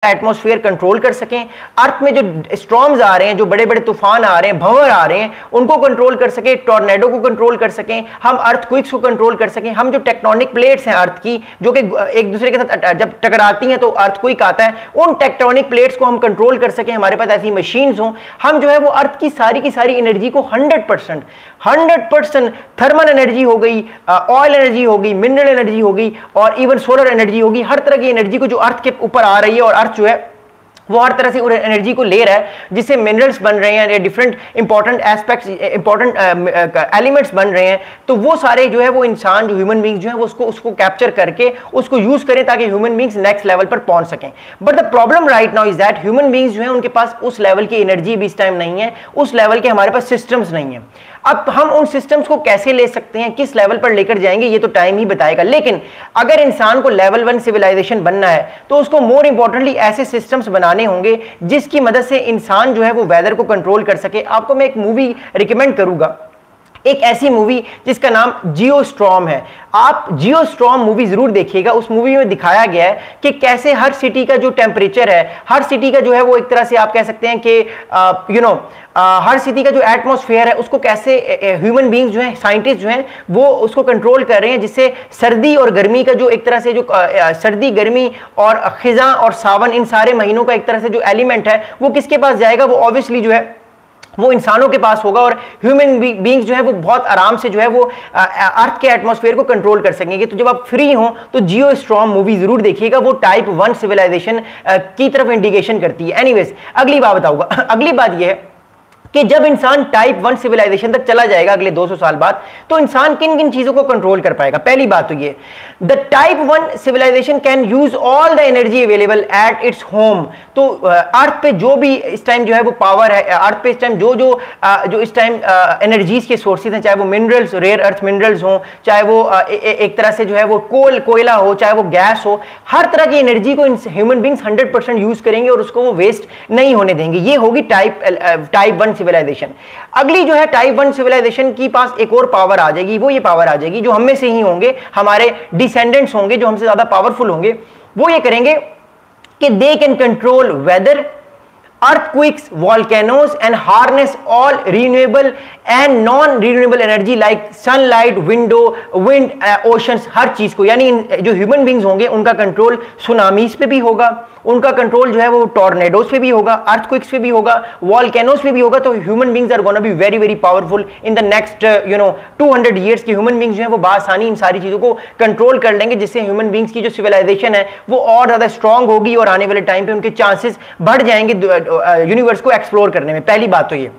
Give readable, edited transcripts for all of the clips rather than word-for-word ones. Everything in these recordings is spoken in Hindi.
एटमॉस्फेयर कंट्रोल कर सकें, अर्थ में जो स्टॉर्म्स आ रहे हैं, जो बड़े बड़े तूफान आ रहे हैं, भंवर आ रहे हैं, उनको कंट्रोल कर सकें, टॉर्नेडो को कंट्रोल कर सकें, हम अर्थक्वेक्स को कंट्रोल कर सकें, हम जो टेक्टोनिक प्लेट्स हैं अर्थ की जो कि एक दूसरे के साथ जब टकराती हैं तो अर्थक्वेक आता है, उन टेक्टोनिक प्लेट्स को हम कंट्रोल कर सकें, हमारे पास ऐसी मशीन्स हों, हम जो है वो अर्थ की सारी एनर्जी को 100% थर्मल एनर्जी हो गई, ऑयल एनर्जी हो गई, मिनरल एनर्जी हो गई और इवन सोलर एनर्जी होगी, हर तरह की एनर्जी को जो अर्थ के ऊपर आ रही है और अर्थ जो है वो हर तरह से एनर्जी को ले रहा है, जिससे मिनरल्स बन रहे हैं, different important aspects, important elements बन रहे हैं, तो वो सारे जो है वो इंसान जो ह्यूमन बींग्स जो है वो उसको कैप्चर करके उसको यूज करें ताकि ह्यूमन बींग्स नेक्स्ट लेवल पर पहुंच सकें। But the problem right now is that human beings जो है उनके पास उस लेवल की एनर्जी भी इस टाइम नहीं है, उस लेवल के हमारे पास सिस्टम्स नहीं है। अब हम उन सिस्टम्स को कैसे ले सकते हैं, किस लेवल पर लेकर जाएंगे, ये तो टाइम ही बताएगा। लेकिन अगर इंसान को लेवल 1 सिविलाइजेशन बनना है तो उसको मोर इंपॉर्टेंटली ऐसे सिस्टम्स बनाने होंगे जिसकी मदद से इंसान जो है वो वेदर को कंट्रोल कर सके। आपको मैं एक मूवी रिकमेंड करूंगा, एक ऐसी मूवी जिसका नाम जियोस्टॉर्म है। आप जियोस्टॉर्म मूवी जरूर देखिएगा। उस मूवी में दिखाया गया है कि कैसे हर सिटी का जो टेम्परेचर है, हर सिटी का जो है वो एक तरह से आप कह सकते हैं कि हर सिटी का जो एटमॉस्फेयर है उसको कैसे ह्यूमन बींग्स जो हैं, साइंटिस्ट जो हैं, वो उसको कंट्रोल कर रहे हैं, जिससे सर्दी और गर्मी का जो एक तरह से जो सर्दी गर्मी और खिजा और सावन, इन सारे महीनों का एक तरह से जो एलिमेंट है वो किसके पास जाएगा, वो ऑब्वियसली जो है वो इंसानों के पास होगा और ह्यूमन बींग्स जो है वो बहुत आराम से जो है वो अर्थ के एटमॉस्फेयर को कंट्रोल कर सकेंगे। तो जब आप फ्री हो तो जियोस्टॉर्म मूवी जरूर देखिएगा, वो टाइप 1 सिविलाइजेशन की तरफ इंडिकेशन करती है। एनीवेज, अगली बात बताऊंगा। अगली बात यह है कि जब इंसान टाइप 1 सिविलाइजेशन तक चला जाएगा अगले 200 साल बाद, तो इंसान किन किन चीजों को कंट्रोल कर पाएगा। पहली बात तो ये, the type 1 civilization can use all the energy available at its home. तो अर्थ पे जो भी इस टाइम जो है वो पावर है, अर्थ पे इस टाइम जो इस टाइम एनर्जीज के सोर्सेज हैं, चाहे वो मिनरल्स, रेयर अर्थ मिनरल्स हो, चाहे वो एक तरह से जो है वो कोयला हो, चाहे वो गैस हो, हर तरह की एनर्जी को ह्यूमन बींग्स 100% यूज करेंगे और उसको वो वेस्ट नहीं होने देंगे। ये होगी टाइप 1 सिविलाइजेशन। अगली जो है टाइप 1 सिविलाइजेशन की पास एक और पावर आ जाएगी, वो ये पावर आ जाएगी जो हम में से ही होंगे, हमारे डिसेंडेंट्स होंगे जो हमसे ज्यादा पावरफुल होंगे। वो ये करेंगे कि they can control weather, earthquakes, volcanoes and harness all renewable and non-renewable energy like sunlight, wind, oceans, हर चीज को। यानी जो ह्यूमन बींग्स होंगे उनका कंट्रोल सुनामीज पे भी होगा, उनका कंट्रोल जो है वो टॉर्नेडोज पे भी होगा, अर्थक्वेक्स पे भी होगा, वॉल्केनोज पे भी होगा। तो human beings are gonna be very very powerful in the next 200 years की ह्यूमन बींग्स जो है वो बासानी इन सारी चीजों को कंट्रोल कर लेंगे, जिससे ह्यूमन बींग्स की जो सिविलाइजेशन है वो और ज्यादा स्ट्रांग होगी और आने वाले टाइम पे उनके चांसेस बढ़ जाएंगे यूनिवर्स को एक्सप्लोर करने में। पहली बात तो ये।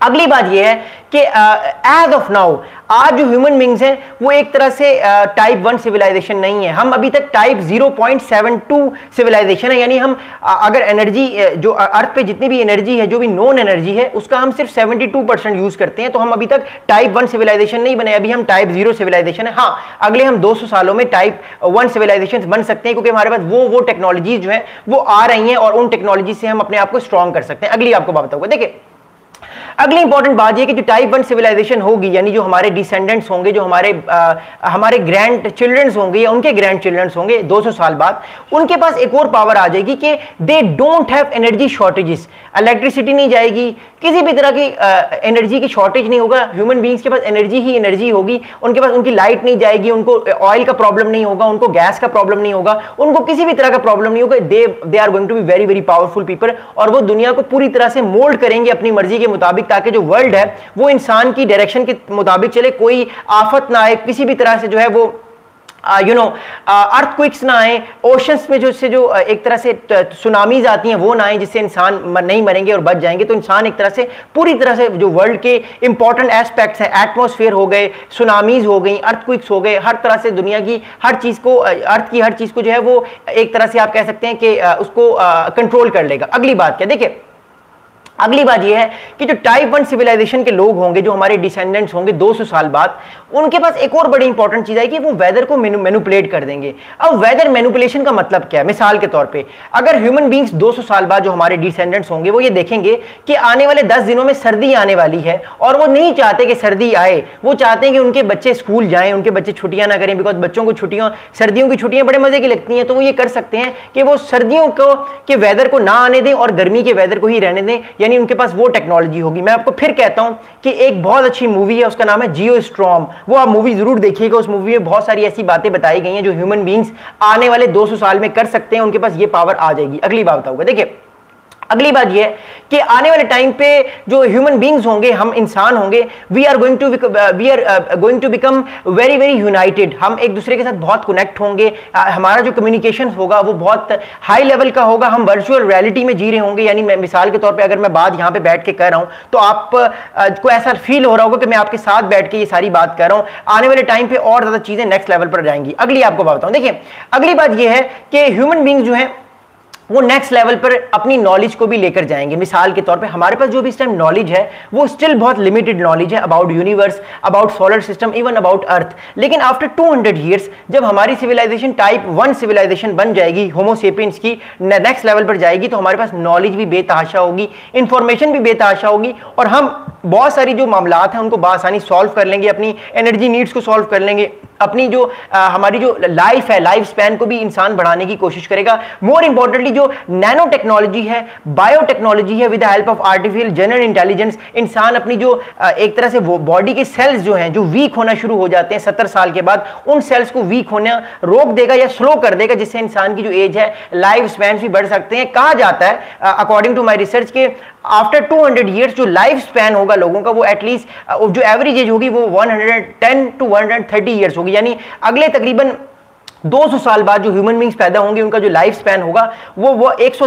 अगली बात ये है कि एज ऑफ नाउ आज जो ह्यूमन बींग्स हैं वो एक तरह से टाइप 1 सिविलाइजेशन नहीं है, हम अभी तक टाइप 0.72 सिविलाइजेशन है। यानी हम अगर एनर्जी जो अर्थ पे जितनी भी एनर्जी है, जो भी नॉन एनर्जी है, उसका हम सिर्फ 72% यूज करते हैं। तो हम अभी तक टाइप 1 सिविलाइजेशन नहीं बने, अभी हम टाइप 0 सिविलाइजेशन है। हाँ, अगले हम 200 सालों में टाइप 1 सिविलाइजेशन बन सकते हैं, क्योंकि हमारे पास वो टेक्नोलॉजीज जो है वो आ रही हैं और उन टेक्नोलॉजी से हम अपने आप को स्ट्रॉन्ग कर सकते हैं। अगली आपको बात बताऊंगा। देखिए, अगली इंपॉर्टेंट बात यह कि जो टाइप 1 सिविलाइजेशन होगी, यानी जो हमारे डिसेंडेंट्स होंगे, जो हमारे ग्रैंड चिल्ड्रंस होंगे या उनके ग्रैंड चिल्ड्रंस होंगे 200 साल बाद, उनके पास एक और पावर आ जाएगी कि they don't have energy shortages. Electricity नहीं जाएगी, किसी भी तरह की एनर्जी की शॉर्टेज नहीं होगा। ह्यूमन बींग्स के पास एनर्जी ही एनर्जी होगी, उनके पास उनकी लाइट नहीं जाएगी, उनको ऑयल का प्रॉब्लम नहीं होगा, उनको गैस का प्रॉब्लम नहीं होगा, उनको किसी भी तरह का प्रॉब्लम नहीं होगा। They are going to be very very powerful people, और वो दुनिया को पूरी तरह से मोल्ड करेंगे अपनी मर्जी के मुताबिक, ताकि जो वर्ल्ड है वो इंसान की डायरेक्शन के मुताबिक चले, कोई आफत ना आए, किसी भी तरह से जो है वो अर्थक्वेक्स ना आए, ओशंस में जो एक तरह से सुनामीज आती हैं वो ना आए, जिससे इंसान नहीं मरेंगे और बच जाएंगे। तो इंसान एक तरह से पूरी तरह से जो वर्ल्ड के इंपॉर्टेंट एस्पेक्ट्स हैं, एटमॉस्फेयर हो गए, सुनामीज हो गई, अर्थक्वेक्स हो गए, हर तरह से दुनिया की हर चीज को, अर्थ की हर चीज को जो है वो एक तरह से आप कह सकते हैं कि उसको कंट्रोल कर लेगा। अगली बात क्या, देखिए अगली बात यह है कि जो टाइप 1 सिविलाइजेशन के लोग होंगे, जो हमारे डिसेंडेंट्स होंगे 200 साल बाद, उनके पास एक और बड़ी इंपॉर्टेंट चीज है कि वो वेदर को मैनिपुलेट कर देंगे। अब वेदर मैनिपुलेशन का मतलब क्या है? मिसाल के तौर पे अगर ह्यूमन बींग्स 200 साल बाद जो हमारे डिसेंडेंट्स होंगे वो ये देखेंगे कि आने वाले 10 दिनों में सर्दी आने वाली है, और वो नहीं चाहते कि सर्दी आए, वो चाहते हैं कि उनके बच्चे स्कूल जाएं, उनके बच्चे छुट्टियां ना करें, बिकॉज बच्चों को छुट्टियां, सर्दियों की छुट्टियां बड़े मजे की लगती हैं, तो वो ये कर सकते हैं कि वो सर्दियों को के वेदर को ना आने दें और गर्मी के वेदर को ही रहने दें, यानी उनके पास वो टेक्नोलॉजी होगी। मैं आपको फिर कहता हूं कि एक बहुत अच्छी मूवी है, उसका नाम है जियोस्टॉर्म, वो आप मूवी जरूर देखिएगा। उस मूवी में बहुत सारी ऐसी बातें बताई गई हैं जो ह्यूमन बींग्स आने वाले 200 साल में कर सकते हैं, उनके पास ये पावर आ जाएगी। अगली बात बताऊंगा, देखिए अगली बात यह है कि आने वाले टाइम पे जो ह्यूमन बींग्स होंगे, हम इंसान होंगे, we are going to become very very united. हम एक दूसरे के साथ बहुत कनेक्ट होंगे, हमारा जो कम्युनिकेशन होगा वो बहुत हाई लेवल का होगा, हम वर्चुअल रियलिटी में जी रहे होंगे। यानी मैं मिसाल के तौर पे अगर मैं बात यहां पे बैठ के कर रहा हूं तो आप को ऐसा फील हो रहा होगा कि मैं आपके साथ बैठ के ये सारी बात कर रहा हूं। आने वाले टाइम पे और ज्यादा चीजें नेक्स्ट लेवल पर जाएंगी। अगली आपको बात बताऊं, देखिए अगली बात यह है कि ह्यूमन बींग्स जो है वो नेक्स्ट लेवल पर अपनी नॉलेज को भी लेकर जाएंगे। मिसाल के तौर पे हमारे पास जो भी इस टाइम नॉलेज है वो स्टिल बहुत लिमिटेड नॉलेज है about universe, about solar system, even about earth. लेकिन आफ्टर 200 ईयर्स जब हमारी सिविलाइजेशन टाइप 1 सिविलाइजेशन बन जाएगी, होमो सेपियंस की नेक्स्ट लेवल पर जाएगी, तो हमारे पास नॉलेज भी बेतहाशा होगी, इंफॉर्मेशन भी बेतहाशा होगी, और हम बहुत सारी जो मामलात हैं उनको बआसानी सॉल्व कर लेंगे, अपनी एनर्जी नीड्स को सॉल्व कर लेंगे, अपनी जो हमारी जो लाइफ है, लाइफ स्पैन को भी इंसान बढ़ाने की कोशिश करेगा। मोर इंपॉर्टेंटली जो नैनो टेक्नोलॉजी है, बायोटेक्नोलॉजी है, with the help of artificial general intelligence, इंसान अपनी जो एक तरह से वो बॉडी के सेल्स जो हैं जो वीक होना शुरू हो जाते हैं 70 साल के बाद, उन सेल्स को वीक होना रोक देगा या स्लो कर देगा, जिससे इंसान की जो एज है, लाइफ स्पैन भी बढ़ सकते हैं। कहा जाता है अकॉर्डिंग टू माई रिसर्च के आफ्टर 200 ईयर्स जो लाइफ स्पैन होगा लोगों का वो एटलीस्ट जो एवरेज एज होगी वो 110 टू 130 ईयर्स होगी। यानी अगले तकरीबन 200 साल बाद जो ह्यूमन बींग्स पैदा होंगे उनका जो लाइफ स्पैन होगा वो 100